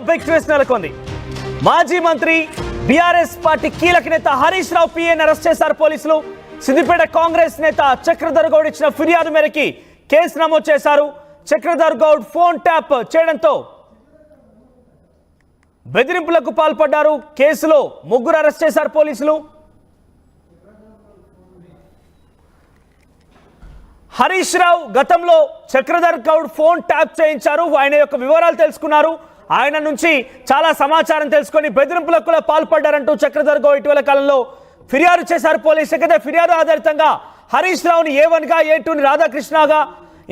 Big twist నెలకొంది. మాజీ మంత్రి బీఆర్ఎస్ పార్టీ కీలక నేత హరీష్ రావు పిఏని అరెస్ట్ చేశారు పోలీసులు. సిద్దిపేట కాంగ్రెస్ నేత చక్రధర్ గౌడ్ ఇచ్చిన ఫిర్యాదు మేరకు కేసు నమోదు చేశారు. చక్రధర్ గౌడ్ ఫోన్ ట్యాప్ చేయడంతో బెదిరింపులకు పాల్పడ్డారు. కేసులో ముగ్గురు అరెస్ట్ చేశారు పోలీసులు. హరీష్ రావు గతంలో చక్రధర్ గౌడ్ ఫోన్ ట్యాప్ చేయించారు. ఆయన యొక్క వివరాలు తెలుసుకున్నారు. ఆయన నుంచి చాలా సమాచారం తెలుసుకొని బెదిరింపులకు కూడా పాల్పడ్డారంటూ చక్రధర్ గౌడ్ ఇటీవల కాలంలో ఫిర్యాదు చేశారు పోలీసులకు. అయితే ఫిర్యాదు ఆధారితంగా హరీష్ రావుని A1గా A2ని రాధాకృష్ణగా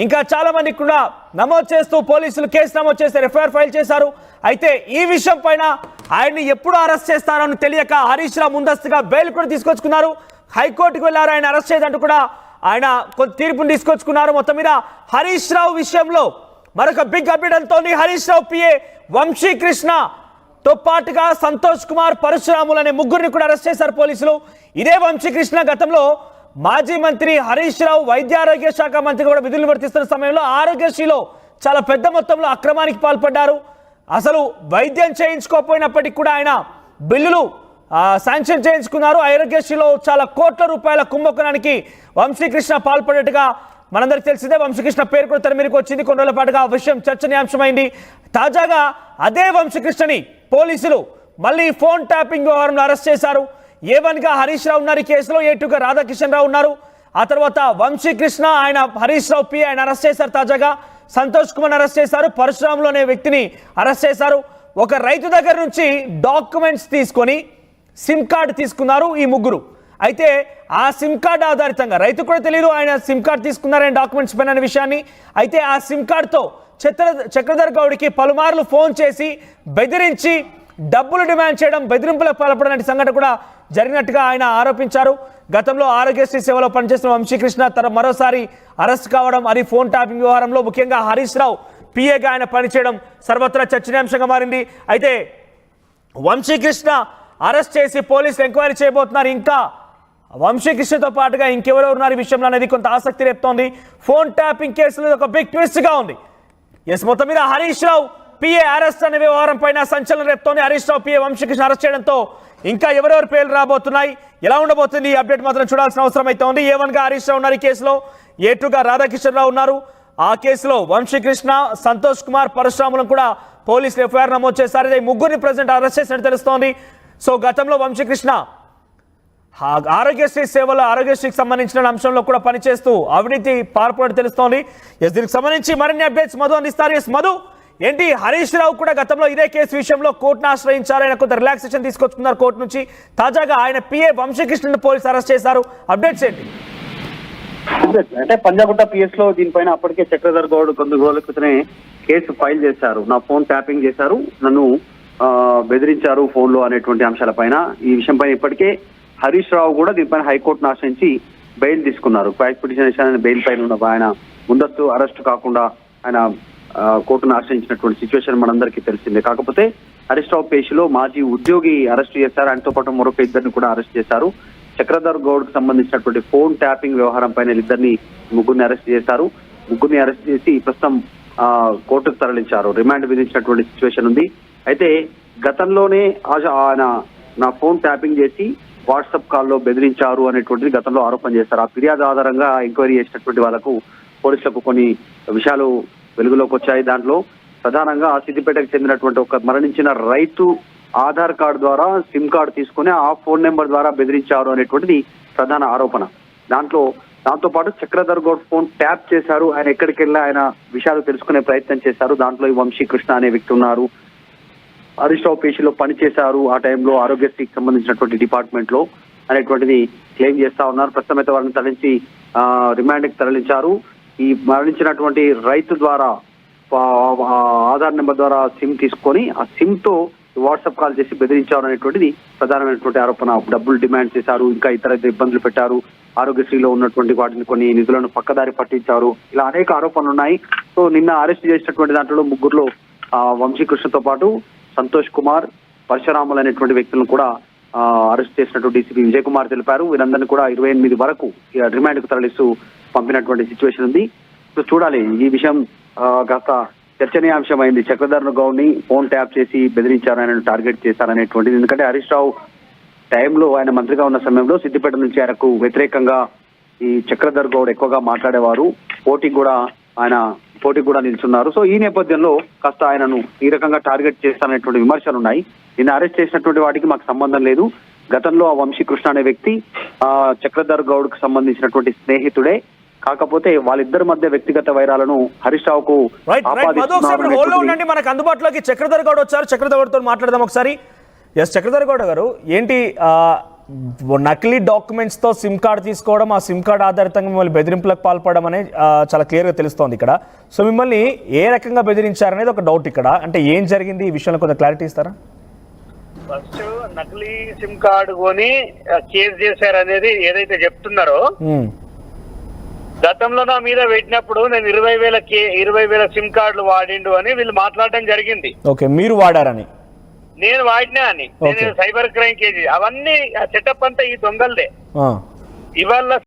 ఇంకా చాలా మంది కూడా నమోదు చేస్తూ పోలీసులు కేసు నమోదు చేశారు, FIR ఫైల్ చేశారు. అయితే ఈ విషయం పైన ఆయన్ని ఎప్పుడు అరెస్ట్ చేస్తారని తెలియక హరీష్ రావు ముందస్తుగా బెయిల్ కూడా తీసుకొచ్చుకున్నారు. హైకోర్టుకు వెళ్ళారు. ఆయన అరెస్ట్ చేయదంటూ కూడా ఆయన కొంత తీర్పును తీసుకొచ్చుకున్నారు. మొత్తం మీద హరీష్ రావు విషయంలో మరొక big update అంతోంది. Harish Rao PA వంశీకృష్ణతో పాటుగా సంతోష్ కుమార్, పరశురాములు అనే ముగ్గురిని కూడా అరెస్ట్ చేశారు పోలీసులు. ఇదే వంశీకృష్ణ గతంలో మాజీ మంత్రి హరీష్ రావు వైద్యారోగ్య శాఖ మంత్రిగా కూడా విధులు నిర్వర్తిస్తున్న సమయంలో ఆరోగ్యశ్రీలో చాలా పెద్ద మొత్తంలో అక్రమానికి పాల్పడ్డారు. అసలు వైద్యం చేయించుకోకపోయినప్పటికీ కూడా ఆయన బిల్లులు శాంక్షన్ చేయించుకున్నారు. ఆరోగ్యశ్రీలో చాలా కోట్ల రూపాయల కుంభకోణానికి వంశీకృష్ణ పాల్పడినట్టుగా మనందరికీ తెలిసిందే. వంశీకృష్ణ పేరు కూడా తెర మీదకి వచ్చింది. కొన్ని రోజుల పాటుగా ఆ విషయం చర్చనీయాంశమైంది. తాజాగా అదే వంశీకృష్ణని పోలీసులు మళ్ళీ ఫోన్ ట్యాపింగ్ వ్యవహారంలో అరెస్ట్ చేశారు. A1గా హరీష్ రావు ఉన్నారు ఈ కేసులో, A2గా రాధాకిషన్ రావు ఉన్నారు. ఆ తర్వాత వంశీకృష్ణ, ఆయన హరీష్ రావు పిఏ ఆయన అరెస్ట్ చేశారు. తాజాగా సంతోష్ కుమార్ అరెస్ట్ చేశారు. పరశురాములు అనే వ్యక్తిని అరెస్ట్ చేశారు. ఒక రైతు దగ్గర నుంచి డాక్యుమెంట్స్ తీసుకొని సిమ్ కార్డు తీసుకున్నారు ఈ ముగ్గురు. అయితే ఆ సిమ్ కార్డు ఆధారితంగా రైతు కూడా తెలియదు ఆయన సిమ్ కార్డు తీసుకున్నారనే డాక్యుమెంట్స్ పైన విషయాన్ని. అయితే ఆ సిమ్ కార్డుతో చక్రధర్ గౌడ్కి పలుమార్లు ఫోన్ చేసి బెదిరించి డబ్బులు డిమాండ్ చేయడం, బెదిరింపులకు పాల్పడడం సంఘటన కూడా జరిగినట్టుగా ఆయన ఆరోపించారు. గతంలో ఆరోగ్యశ్రీ సేవలో పనిచేసిన వంశీకృష్ణ మరోసారి అరెస్ట్ కావడం, అది ఫోన్ ట్యాపింగ్ వ్యవహారంలో ముఖ్యంగా హరీష్ రావు పిఏగా ఆయన పనిచేయడం సర్వత్రా చర్చనీయాంశంగా మారింది. అయితే వంశీకృష్ణ అరెస్ట్ చేసి పోలీసులు ఎంక్వైరీ చేయబోతున్నారు. ఇంకా వంశీకృష్ణతో పాటుగా ఇంకెవరో ఉన్నారు ఈ విషయంలో అనేది కొంత ఆసక్తి రేపుతోంది. ఫోన్ ట్యాపింగ్ కేసులో ఒక బిగ్ ట్విస్ట్గా ఉంది. మొత్తం మీద హరీష్ రావు పిఏ అరెస్ట్ అనే వ్యవహారం పైన సంచలనం రేపుతోంది. హరీష్ రావు పిఏ వంశీకృష్ణ అరెస్ట్ చేయడంతో ఇంకా ఎవరెవరి పేర్లు రాబోతున్నాయి, ఎలా ఉండబోతుంది ఈ అప్డేట్ మాత్రం చూడాల్సిన అవసరం అయితే ఉంది. A1గా హరీష్ రావు ఉన్నారు ఈ కేసులో, A2గా రాధాకిషన్ రావు ఉన్నారు. ఆ కేసులో వంశీకృష్ణ, సంతోష్ కుమార్, పరశురాములను కూడా పోలీసులు FIR నమోదు చేశారు. ఈ ముగ్గురిని ప్రెజెంట్ అరెస్ట్ చేసినట్టు తెలుస్తోంది. సో గతంలో వంశీకృష్ణ ఆరోగ్యశ్రీ సేవలో ఆరోగ్యశ్రీకి సంబంధించిన అంశంలో కూడా పనిచేస్తూ అవినీతి పాల్పడినట్టు తెలుస్తోంది. దీనికి సంబంధించి మరిన్ని అప్డేట్స్ మధు అందిస్తారు. మధు, ఏంటి హరీష్ రావు కూడా గతంలో ఇదే కేసు విషయంలో కోర్టును ఆశ్రయించారు. ఆయన కొంత రిలాక్సేషన్ తీసుకొచ్చుకున్నారు కోర్టు నుంచి. తాజాగా ఆయన పిఏ వంశీకృష్ణను పోలీసులు అరెస్ట్ చేశారు. అప్డేట్స్ ఏంటి? అంటే పంజాగుట్ట PS లో దీనిపైన అప్పటికే చక్రధర్ గౌడ్ కొన్ని రోజుల క్రితమే కేసు ఫైల్ చేశారు. నా ఫోన్ ట్యాపింగ్ చేశారు, నన్ను బెదిరించారు ఫోన్ లో అనేటువంటి అంశాలపైన. ఈ విషయం పైన ఇప్పటికే హరీష్ రావు కూడా దీనిపైన హైకోర్టును ఆశ్రయించి బెయిల్ తీసుకున్నారు. క్వాష్ పిటిషన్ బెయిల్ పైన ఉన్న ఆయన ముందస్తు అరెస్ట్ కాకుండా ఆయన కోర్టును ఆశ్రయించినటువంటి సిచ్యువేషన్ మనందరికీ తెలిసిందే. కాకపోతే హరీష్ రావు కేసులో మాజీ ఉద్యోగి అరెస్ట్ చేశారు. ఆయనతో పాటు మరొక ఇద్దరిని కూడా అరెస్ట్ చేశారు. చక్రధర్ గౌడ్ కు సంబంధించినటువంటి ఫోన్ ట్యాపింగ్ వ్యవహారం పైన ముగ్గురిని అరెస్ట్ చేశారు. ముగ్గురిని అరెస్ట్ చేసి ప్రస్తుతం కోర్టుకు తరలించారు. రిమాండ్ విధించినటువంటి సిచ్యువేషన్ ఉంది. అయితే గతంలోనే ఆయన నా ఫోన్ ట్యాపింగ్ చేసి వాట్సాప్ కాల్లో బెదిరించారు అనేటువంటిది గతంలో ఆరోపణ చేశారు. ఆ ఫిర్యాదు ఆధారంగా ఎంక్వైరీ చేసినటువంటి వాళ్ళకు పోలీసులకు కొన్ని విషయాలు వెలుగులోకి వచ్చాయి. దాంట్లో ప్రధానంగా సిద్దిపేటకు చెందినటువంటి ఒక మరణించిన రైతు ఆధార్ కార్డు ద్వారా సిమ్ కార్డు తీసుకుని ఆ ఫోన్ నెంబర్ ద్వారా బెదిరించారు అనేటువంటిది ప్రధాన ఆరోపణ. దాంతో పాటు చక్రధర్ గౌడ్ ఫోన్ ట్యాప్ చేశారు. ఆయన ఎక్కడికి వెళ్ళి ఆయన విషయాలు తెలుసుకునే ప్రయత్నం చేశారు. దాంట్లో ఈ వంశీకృష్ణ అనే వ్యక్తి ఉన్నారు. హరీష్ రావు పేషీలో పనిచేశారు ఆ టైంలో ఆరోగ్యశ్రీకి సంబంధించినటువంటి డిపార్ట్మెంట్ లో అనేటువంటిది క్లెయిమ్ చేస్తా ఉన్నారు. ప్రస్తుతం అయితే వారిని తరలించి రిమాండ్ కి తరలించారు. ఈ మరణించినటువంటి రైతు ద్వారా ఆధార్ నెంబర్ ద్వారా సిమ్ తీసుకొని ఆ సిమ్ తో వాట్సాప్ కాల్ చేసి బెదిరించారు అనేటువంటిది ప్రధానమైనటువంటి ఆరోపణ. డబ్బులు డిమాండ్ చేశారు, ఇంకా ఇతర ఇబ్బందులు పెట్టారు, ఆరోగ్యశ్రీలో ఉన్నటువంటి వాటిని కొన్ని నిధులను పక్కదారి పట్టించారు, ఇలా అనేక ఆరోపణలు ఉన్నాయి. సో నిన్న అరెస్ట్ చేసినటువంటి దాంట్లో ముగ్గురులో వంశీకృష్ణతో పాటు సంతోష్ కుమార్, పరశురాములు అనేటువంటి వ్యక్తులను కూడా అరెస్ట్ చేసినట్టు డీసీపీ విజయ్ కుమార్ తెలిపారు. వీరందరినీ కూడా 28 వరకు రిమాండ్ కు తరలిస్తూ పంపినటువంటి సిచ్యువేషన్ ఉంది. సో చూడాలి ఈ విషయం కాస్త చర్చనీయాంశమైంది. చక్రధర్ గౌడ్ ని ఫోన్ ట్యాప్ చేసి బెదిరించారు, ఆయన టార్గెట్ చేశారనేటువంటిది. ఎందుకంటే హరీష్ రావు టైంలో ఆయన మంత్రిగా ఉన్న సమయంలో సిద్దిపేట నుంచి ఆయనకు వ్యతిరేకంగా ఈ చక్రధర్ గౌడ్ ఎక్కువగా మాట్లాడేవారు, పోటీకి కూడా నిల్చున్నారు. సో ఈ నేపథ్యంలో కాస్త ఆయనను ఈ రకంగా టార్గెట్ చేస్తారనేటువంటి విమర్శలు ఉన్నాయి. నిన్న అరెస్ట్ చేసినటువంటి వాటికి మాకు సంబంధం లేదు. గతంలో ఆ వంశీకృష్ణ అనే వ్యక్తి చక్రధర్ గౌడ్ కు సంబంధించినటువంటి స్నేహితుడే. కాకపోతే వాళ్ళిద్దరి మధ్య వ్యక్తిగత వైరాలను హరీష్ రావుకు ఉండండి. మనకు అందుబాటులోకి చక్రధర్ గౌడ్ వచ్చారు. చక్రధర్ గౌడ్ తో మాట్లాడదాం ఒకసారి. ఎస్ చక్రధర్ గౌడ్ గారు, ఏంటి నకిలీ డాక్యుమెంట్స్ తో సిమ్ కార్డ్ తీసుకోవడం, ఆ సిమ్ కార్డ్ ఆధారితంగా మిమ్మల్ని బెదిరింపులకు పాల్పడడం అనేది చాలా క్లియర్ గా తెలుస్తోంది ఇక్కడ. సో మిమ్మల్ని ఏ రకంగా బెదిరించారనేది ఒక డౌట్ ఇక్కడ. అంటే ఏం జరిగింది ఈ విషయంలో కొంత క్లారిటీ ఇస్తారా? ఫస్ట్ నకిలీ సిమ్ కార్డు కొని కేసు చేశారనేది ఏదైతే చెప్తున్నారో, గతంలో నా మీద పెట్టినప్పుడు నేను 20,000 సిమ్ కార్డులు వాడిండు అని వీళ్ళు మాట్లాడడం జరిగింది. ఓకే, మీరు వాడారని? నేను వాడినా అని. నేను సైబర్ క్రైమ్ కేసు అవన్నీ సెటప్ అంతా ఈ దొంగలదే. ఇవాళ